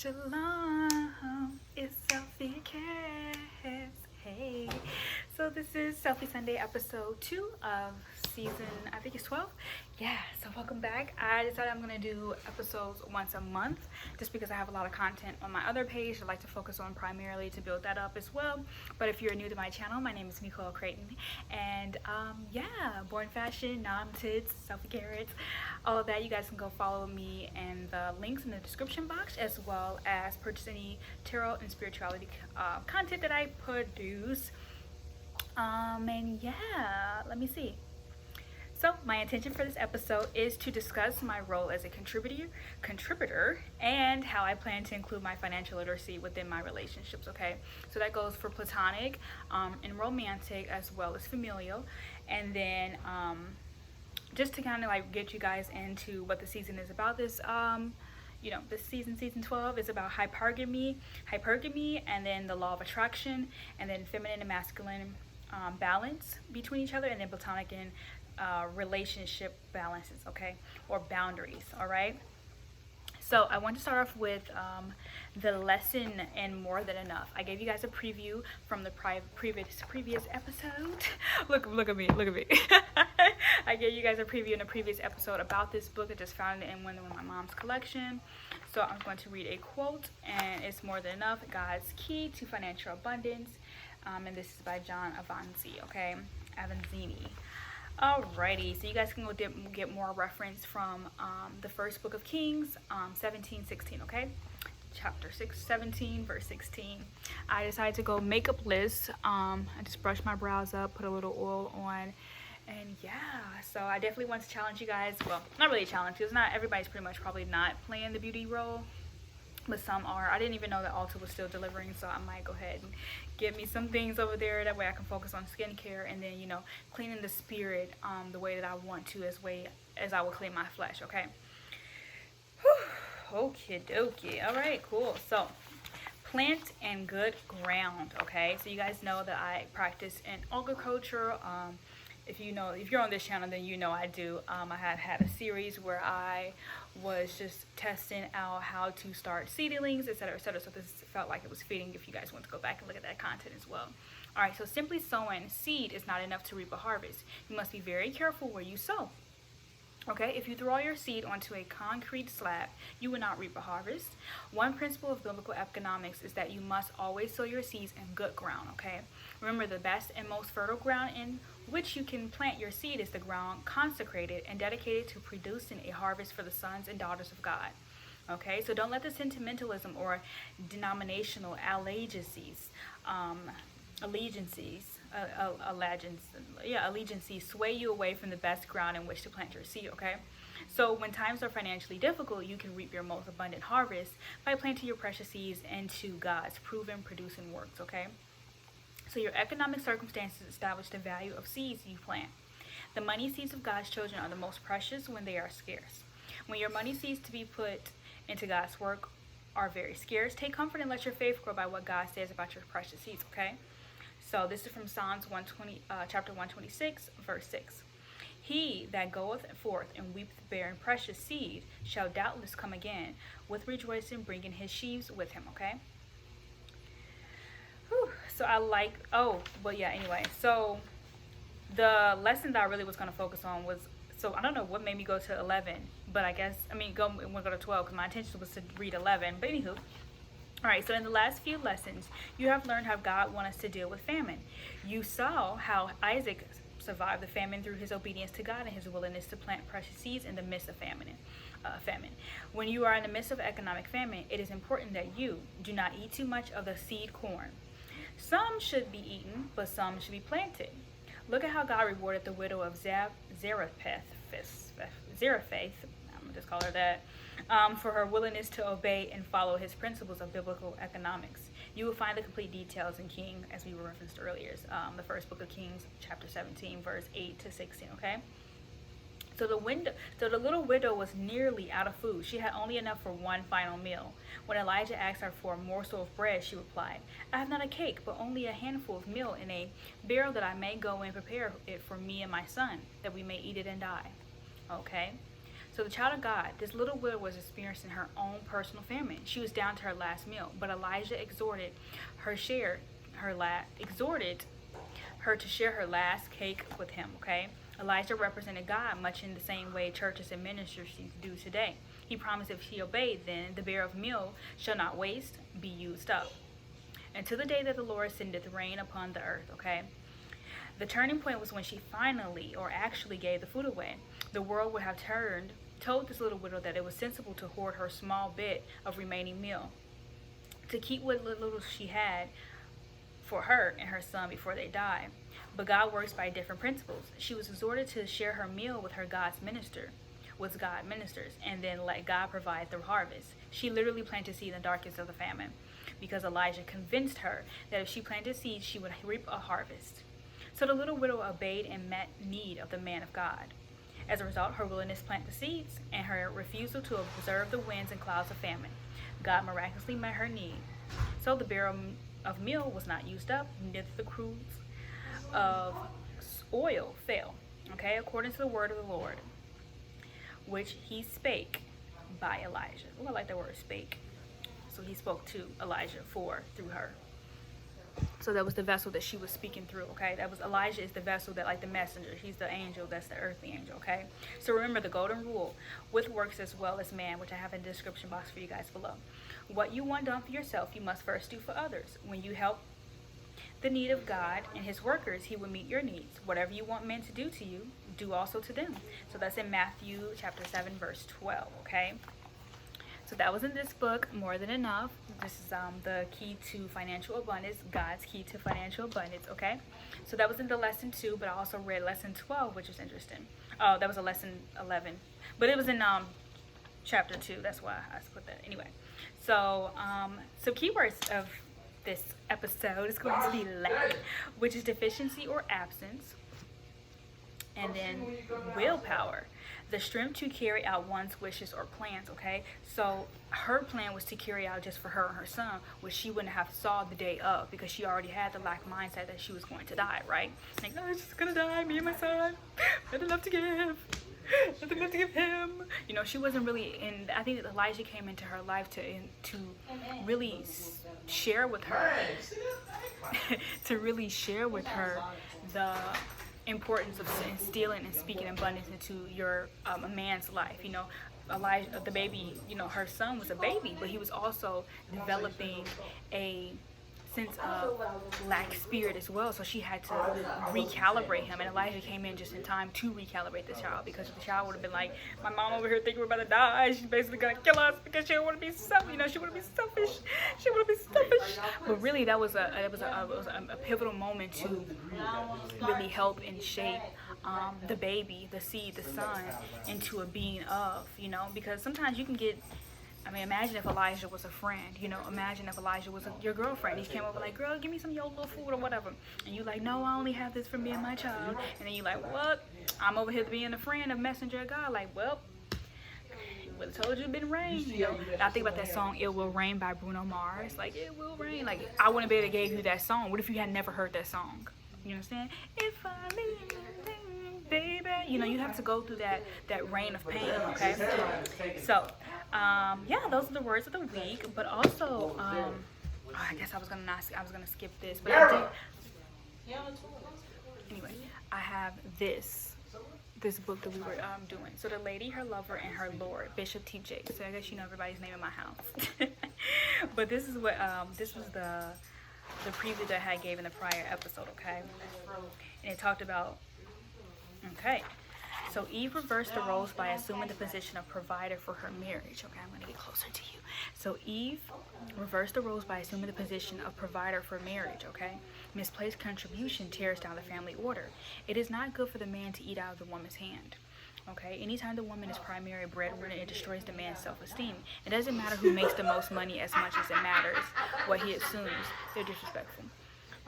Shalom, it's Selfie Cares. Hey, so this is Selfie Sunday episode 2 of season, I think it's 12. Yeah, so welcome back. I decided I'm going to do episodes once a month just because I have a lot of content on my other page I'd like to focus on primarily to build that up as well. But if you're new to my channel, my name is Nicole Creighton, and born fashion, tits, Selfie Carrots, all of that. You guys can go follow me and the links in the description box, as well as purchase any tarot and spirituality content that I produce. And yeah, let me see. So my intention for this episode is to discuss my role as a contributor and how I plan to include my financial literacy within my relationships, okay? So that goes for platonic and romantic, as well as familial. And then just to kind of like get you guys into what the season is about, this this season 12 is about hypergamy, and then the law of attraction, and then feminine and masculine balance between each other, and then platonic and relationship balances, okay, or boundaries. All right, so I want to start off with the lesson and more than enough. I gave you guys a preview from the previous episode. look at me I gave you guys a preview in a previous episode about this book. I just found it in one of my mom's collection. So I'm going to read a quote, and it's more than enough, God's key to financial abundance. And this is by John Avanzini, okay? Avanzini. Alrighty, so you guys can go get more reference from the first book of Kings, 17:16, okay? Chapter 17, verse 16. I decided to go makeup list. I just brushed my brows up, put a little oil on, and yeah, so I definitely want to challenge you guys. Well, not really a challenge, because not everybody's pretty much probably not playing the beauty role, but some are. I didn't even know that Ulta was still delivering, so I might go ahead and get me some things over there. That way I can focus on skincare, and then, cleaning the spirit the way that I want to, as I will clean my flesh, okay? Whew. Okie dokie. All right, cool. So, plant and good ground, okay? So you guys know that I practice in agriculture. If you're on this channel, then you know I do. I had a series where I was just testing out how to start seedlings, etc., etc. So this felt like it was fitting if you guys want to go back and look at that content as well. All right, so simply sowing seed is not enough to reap a harvest. You must be very careful where you sow. Okay, if you throw your seed onto a concrete slab, you will not reap a harvest. One principle of biblical economics is that you must always sow your seeds in good ground, okay? Remember, the best and most fertile ground in which you can plant your seed is the ground consecrated and dedicated to producing a harvest for the sons and daughters of God. Okay, so don't let the sentimentalism or denominational allegiances sway you away from the best ground in which to plant your seed, okay? So when times are financially difficult, you can reap your most abundant harvest by planting your precious seeds into God's proven producing works, okay? So your economic circumstances establish the value of seeds you plant. The money seeds of God's children are the most precious when they are scarce. When your money seeds to be put into God's work are very scarce, take comfort and let your faith grow by what God says about your precious seeds, okay? So this is from Psalms chapter 126, verse 6. He that goeth forth and weepeth barren precious seed shall doubtless come again with rejoicing, bringing his sheaves with him, okay? Whew. So anyway, so the lesson that I really was going to focus on was, so I don't know what made me go to 11, but we'll go to 12 because my intention was to read 11, but anywho. All right, so in the last few lessons, you have learned how God wants us to deal with famine. You saw how Isaac survived the famine through his obedience to God and his willingness to plant precious seeds in the midst of famine. When you are in the midst of economic famine, it is important that you do not eat too much of the seed corn. Some should be eaten, but some should be planted. Look at how God rewarded the widow of Zarephath, I'm going to just call her that, for her willingness to obey and follow his principles of biblical economics. You will find the complete details in King, as we referenced earlier, the first book of Kings, chapter 17, verse 8 to 16, okay? So the little widow was nearly out of food. She had only enough for one final meal. When Elijah asked her for a morsel of bread, she replied, I have not a cake, but only a handful of meal in a barrel that I may go and prepare it for me and my son, that we may eat it and die. Okay? So the child of God, this little widow was experiencing her own personal famine. She was down to her last meal, but Elijah exhorted her to share her last cake with him, okay? Elijah represented God much in the same way churches and ministers do today. He promised if she obeyed, then the bearer of meal shall not waste, be used up, until the day that the Lord sendeth rain upon the earth, okay? The turning point was when she finally, or actually, gave the food away. The world would have told this little widow that it was sensible to hoard her small bit of remaining meal, to keep what little she had for her and her son before they die. But God works by different principles. She was exhorted to share her meal with God's ministers, and then let God provide the harvest. She literally planted seed in the darkest of the famine, because Elijah convinced her that if she planted seeds, she would reap a harvest. So the little widow obeyed and met need of the man of God. As a result, her willingness to plant the seeds and her refusal to observe the winds and clouds of famine, God miraculously met her need. So the barrel of meal was not used up, neither the cruse of oil failed, okay, according to the word of the Lord, which he spake by Elijah. Oh, I like that word, spake. So he spoke to Elijah through her. So that was the vessel that she was speaking through, okay? That was Elijah is the vessel that, like the messenger. He's the angel, that's the earthly angel, okay? So remember the golden rule, with works as well as man, which I have in the description box for you guys below. What you want done for yourself, you must first do for others. When you help the need of God and his workers, he will meet your needs. Whatever you want men to do to you, do also to them. So that's in Matthew chapter 7, verse 12, okay? So that was in this book, More Than Enough. This is the key to financial abundance, God's key to financial abundance, okay? So that was in the lesson 2, but I also read lesson 12, which is interesting. Oh, that was a lesson 11. But it was in chapter 2. That's why I put that. Anyway, so keywords of this episode is going to be lack, which is deficiency or absence. And then willpower, the strength to carry out one's wishes or plans, okay? So her plan was to carry out just for her and her son, which she wouldn't have saw the day of, because she already had the lack mindset that she was going to die, right? Like, oh, I'm just gonna die, me and my son, nothing left to give, nothing left to give him. You know, she wasn't really in, I think that Elijah came into her life to really share with her, to really share with her the importance of instilling and speaking abundance into your a man's life. You know, Elijah, the baby, you know, her son was a baby, but he was also developing a sense of lack spirit as well. So she had to recalibrate him, and Elijah came in just in time to recalibrate the child, because the child would have been like, my mom over here thinking we're about to die. She's basically gonna kill us because she don't want to be selfish. You know, she want to be selfish. She want to be selfish. But really, that was a pivotal moment to really help and shape the baby, the seed, the son, into a being of, you know, because sometimes you can get, I mean, imagine if Elijah was a friend, you know, imagine if Elijah was your girlfriend. He came over like, girl, give me some of your little food or whatever. And you like, no, I only have this for me and my child. And then you like, what? I'm over here being a friend, a messenger of God. Like, well, would have told you it'd been rain. You know, I think about that song, It Will Rain by Bruno Mars. Like, it will rain. Like, I wouldn't be able to give you that song. What if you had never heard that song? You understand? If I leave, baby. You know, you have to go through that rain of pain, okay? So, yeah, those are the words of the week. But also, I guess I was gonna skip this, but I did. Anyway, I have this book that we were doing. So the lady, her lover, and her lord, Bishop T.J. So I guess you know everybody's name in my house. But this is what this was the preview that I gave in the prior episode, okay? And it talked about, okay, so Eve reversed the roles by assuming the position of provider for her marriage. Okay, I'm going to get closer to you. So Eve reversed the roles by assuming the position of provider for marriage, okay? Misplaced contribution tears down the family order. It is not good for the man to eat out of the woman's hand. Okay, anytime the woman is primary breadwinner, it destroys the man's self-esteem. It doesn't matter who makes the most money as much as it matters what he assumes. They're disrespectful.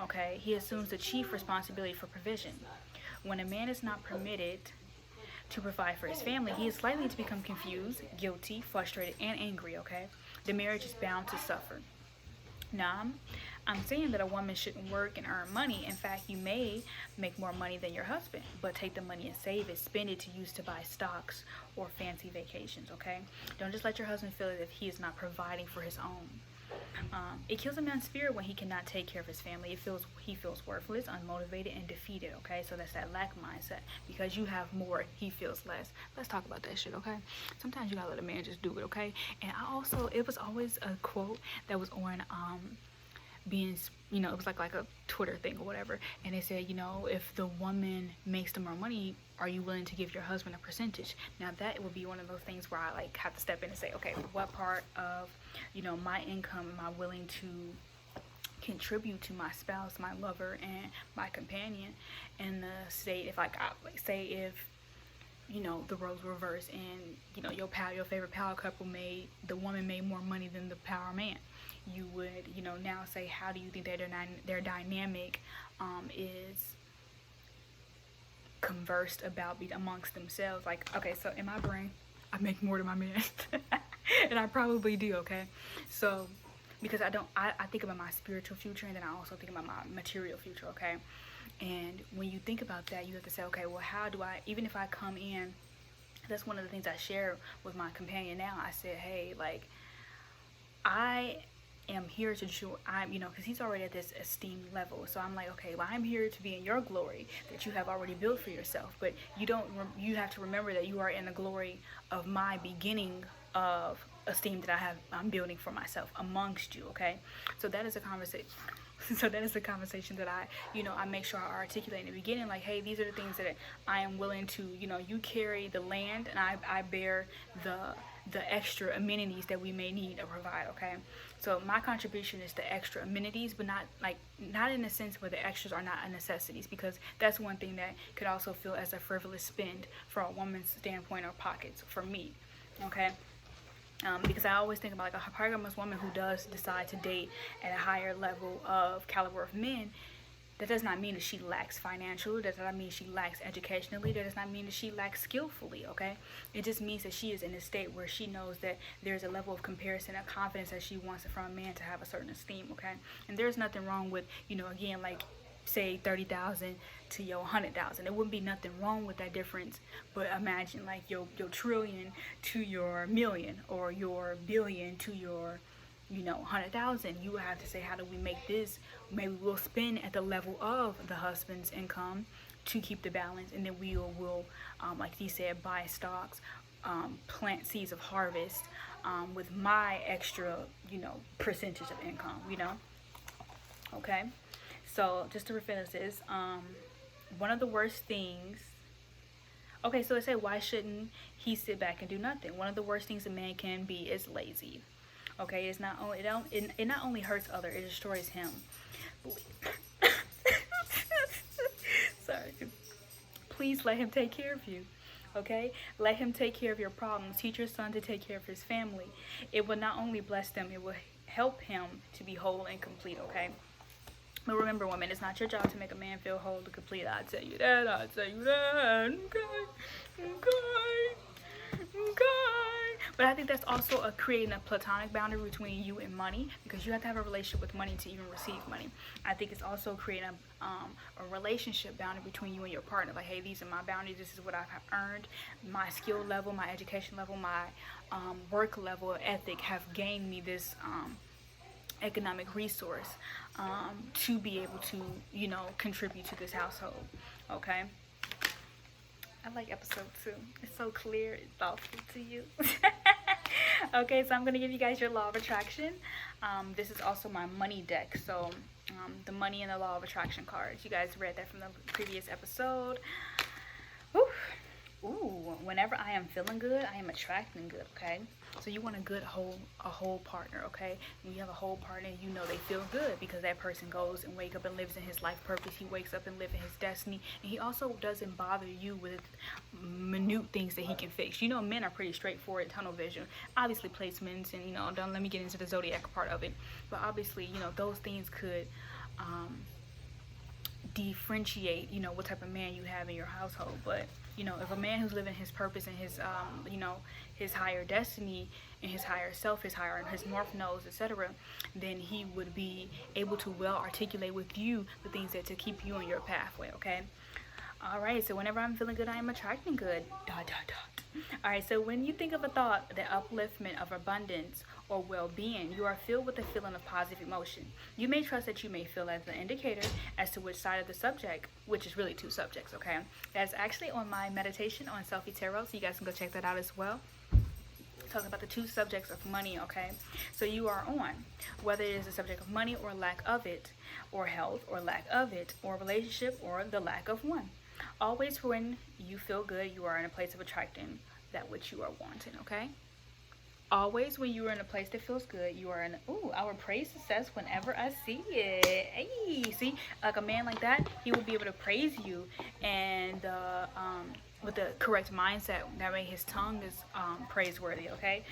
Okay, he assumes the chief responsibility for provision. When a man is not permitted to provide for his family, he is likely to become confused, guilty, frustrated, and angry, okay? The marriage is bound to suffer. Nam, I'm saying that a woman shouldn't work and earn money. In fact, you may make more money than your husband, but take the money and save it, spend it to use to buy stocks or fancy vacations, okay? Don't just let your husband feel as if he is not providing for his own. It kills a man's spirit when he cannot take care of his family. He feels worthless, unmotivated, and defeated, okay? So that's that lack mindset. Because you have more, he feels less. Let's talk about that shit, okay? Sometimes you gotta let a man just do it, okay? And it was always a quote that was on being, it was like a Twitter thing or whatever, and they said, if the woman makes the more money, are you willing to give your husband a percentage? Now that would be one of those things where I have to step in and say, okay, what part of my income am I willing to contribute to my spouse, my lover, and my companion? In the state, if say if the roles were reversed, and your favorite power couple the woman made more money than the power man, you would now say, how do you think that their dynamic is conversed about amongst themselves? Okay, so in my brain, I make more than my man. And I probably do, okay? So because I think about my spiritual future, and then I also think about my material future, okay? And when you think about that, you have to say, okay, well, how do I, even if I come in, that's one of the things I share with my companion now. I said, hey, I am here to show, because he's already at this esteemed level. So I'm like, okay, well, I'm here to be in your glory that you have already built for yourself. But you have to remember that you are in the glory of my beginning of esteem that I'm building for myself amongst you, okay? So that is a conversation. So that is the conversation that I make sure I articulate in the beginning, like, hey, these are the things that I am willing to, you carry the land, and I bear the extra amenities that we may need to provide, okay? So my contribution is the extra amenities, but not in a sense where the extras are not necessities, because that's one thing that could also feel as a frivolous spend from a woman's standpoint or pockets for me, okay? Because I always think about a polygamous woman who does decide to date at a higher level of caliber of men. That does not mean that she lacks financially. That does not mean she lacks educationally. That does not mean that she lacks skillfully, okay? It just means that she is in a state where she knows that there's a level of comparison and confidence that she wants from a man to have a certain esteem, okay? And there's nothing wrong with, again, say 30,000 to your 100,000. There wouldn't be nothing wrong with that difference. But imagine your trillion to your million, or your billion to your 100,000. You would have to say, how do we make this? Maybe we'll spend at the level of the husband's income to keep the balance, and then we'll like he said, buy stocks, plant seeds of harvest with my extra percentage of income, okay? So just to finish this, one of the worst things, okay, so I say, why shouldn't he sit back and do nothing? One of the worst things a man can be is lazy, okay? It not only hurts others, it destroys him. Sorry. Please let him take care of you, okay? Let him take care of your problems. Teach your son to take care of his family. It will not only bless them, it will help him to be whole and complete, okay? But remember, women, it's not your job to make a man feel whole and complete. I tell you that, okay? But I think that's also creating a platonic boundary between you and money, because you have to have a relationship with money to even receive money. I think it's also creating a relationship boundary between you and your partner. Like, hey, these are my boundaries. This is what I've earned. My skill level, my education level, my work level, ethic have gained me this economic resource to be able to contribute to this household, okay? I like episode 2. It's so clear, it's thoughtful to you. Okay, so I'm going to give you guys your law of attraction. This is also my money deck. So the money and the law of attraction cards. You guys read that from the previous episode. Ooh, whenever I am feeling good, I am attracting good, okay? So you want a whole partner, okay? When you have a whole partner, they feel good because that person goes and wakes up and lives in his life purpose. He wakes up and lives in his destiny. And he also doesn't bother you with minute things that he can fix. Men are pretty straightforward, tunnel vision. Obviously placements and, don't let me get into the zodiac part of it. But obviously, those things could differentiate, what type of man you have in your household. But if a man who's living his purpose and his his higher destiny and his higher self, his north nodes, etc., then he would be able to well articulate with you the things that to keep you on your pathway. Okay. All right, so whenever I'm feeling good, I am attracting good. Dot, dot, dot. All right, so when you think of a thought, the upliftment of abundance or well-being, you are filled with a feeling of positive emotion. You may trust that you may feel as an indicator as to which side of the subject, which is really two subjects, okay? That's actually on my meditation on Selfie Tarot, so you guys can go check that out as well. Talking about the two subjects of money, okay? So you are on, whether it is the subject of money or lack of it, or health or lack of it, or relationship or the lack of one. Always when you feel good, you are in a place of attracting that which you are wanting, okay? Always when you are in a place that feels good, you are in, our praise success whenever I see it. Hey, see, like a man like that, he will be able to praise you and with the correct mindset. That way his tongue is praiseworthy, okay?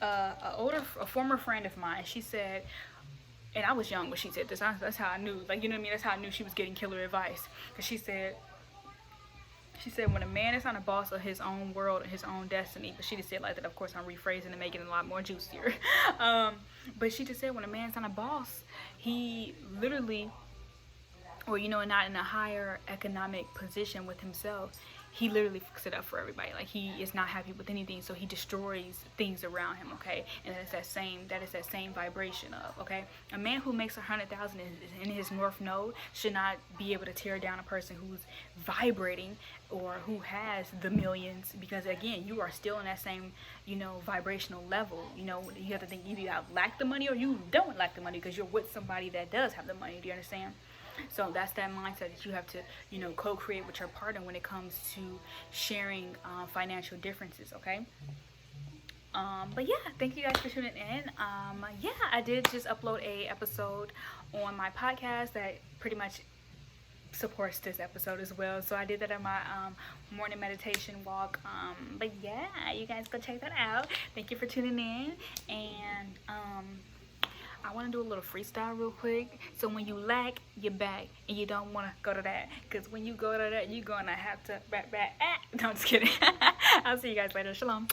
A former friend of mine, she said, and I was young when she said this. That's how I knew, like, you know what I mean? That's how I knew she was getting killer advice. Because she said, when a man is not a boss of his own world and his own destiny, but she just said like that. Of course, I'm rephrasing and making it a lot more juicier. But she just said when a man's not a boss, he literally, or not in a higher economic position with himself, he literally fucks it up for everybody. Like, he is not happy with anything, so he destroys things around him, okay? And that is that same vibration of, okay? A man who makes 100,000 in his north node should not be able to tear down a person who's vibrating or who has the millions, because again, you are still in that same, vibrational level. You have to think either you lack the money or you don't lack the money because you're with somebody that does have the money. Do you understand? So that's that mindset that you have to, co-create with your partner when it comes to sharing financial differences, okay? But yeah, thank you guys for tuning in. Yeah, I did just upload a episode on my podcast that pretty much supports this episode as well. So I did that on my morning meditation walk. But yeah, you guys go check that out. Thank you for tuning in. And I want to do a little freestyle real quick. So when you lack, you're back, and you don't want to go to that, because when you go to that, you're gonna have to back. No, I'm just kidding. I'll see you guys later. Shalom.